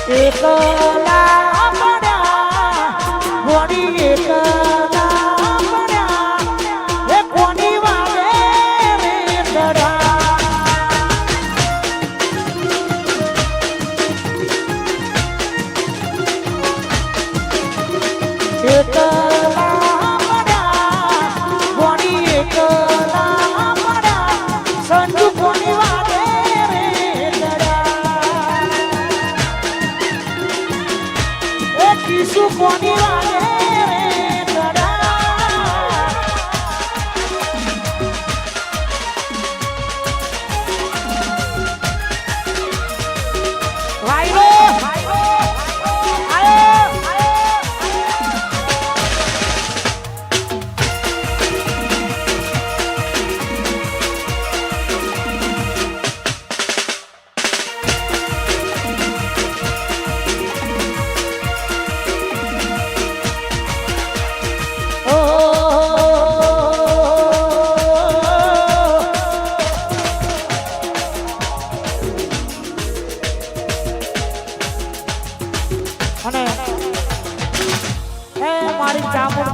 એકલા પડ્યા ઘોડી એકલા પડ્યા એ કોની વાગે રે દડા એકલા પડ્યા ઘોડી એકલા પડ્યા સંજુ કોની વાગે શું કોની વાગે રે દડા વાયરો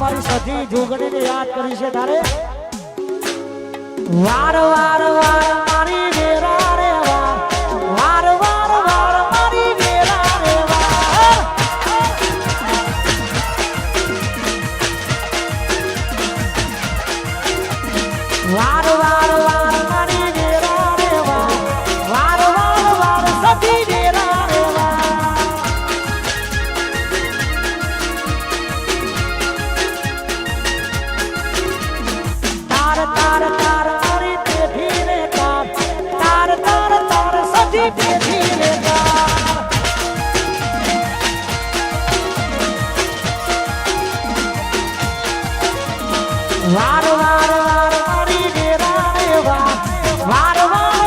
મારી સધી જોગણીને યાદ કરી છે તારે વાર વાર વાર મારી વેરા રે વાર વાર વાર મારી વેરા રે વાર વાર વાર મારી વેરા રે વાર વાર વાર સધી વેરા રે તાર તાર મારી પેઢી રે તાર તાર તાર તાર સધી પેઢી રે તાર વાર વાર વાર મારી વેરા રે વાર વાર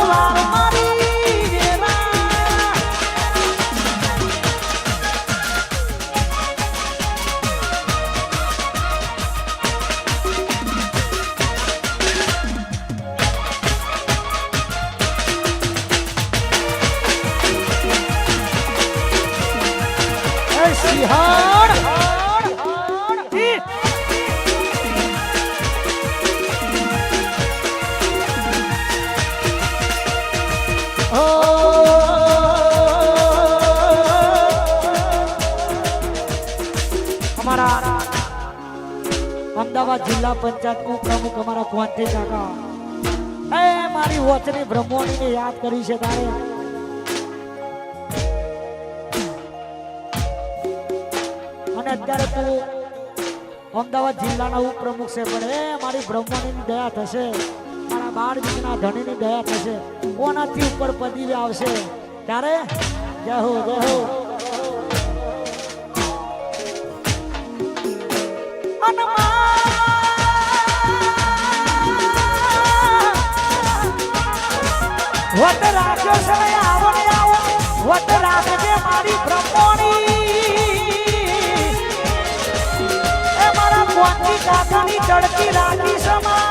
વાર મારી વેરા સિંહણ અમારા અમદાવાદ જિલ્લા પંચાયત પ્રમુખ અમારા કુંવરજી કાકા એ મારી વચની બ્રહ્મોણીને યાદ કરી છે તારે અત્યારે તું અમદાવાદ જિલ્લાના ઉપપ્રમુખ છે પણ એ મારી બ્રહ્મણીની દયા થશે મારા બાળ બીજના ધણીની દયા થશે કોનાથી ઉપર પદવી આવશે ત્યારે જય હો જય હો વટ રાખ્યો છે આવો ને આવો વટ રાખજે મારી બ્રહ્મણી કાકાની ચડતી રાતી સમા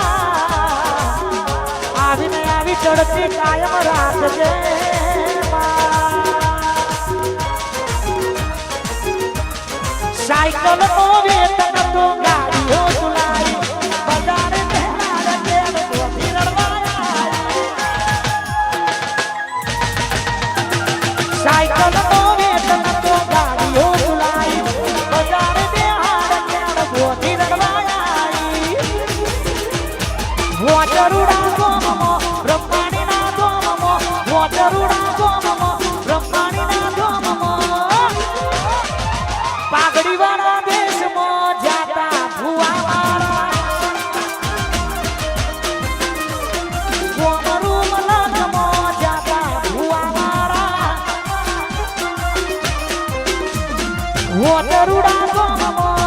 આવીને આવી ચડતી કાયમ રાખજે સાયકલ નો વેતન તો ગાડીઓ ચલાઈ બજારે પહેલા તેલ ધોતી રડવાયા સાયકલ નો વેતન તો ગાડીઓ ચલાઈ બજારે પહેલા તેલ ધોતી વોટરુડા ગોમમો બ્રહ્માણીના ગોમમો વોટરુડા ગોમમો બ્રહ્માણીના ગોમમો પાઘડીવાળા દેશમાં જાતા વોટરુડા ગામમાં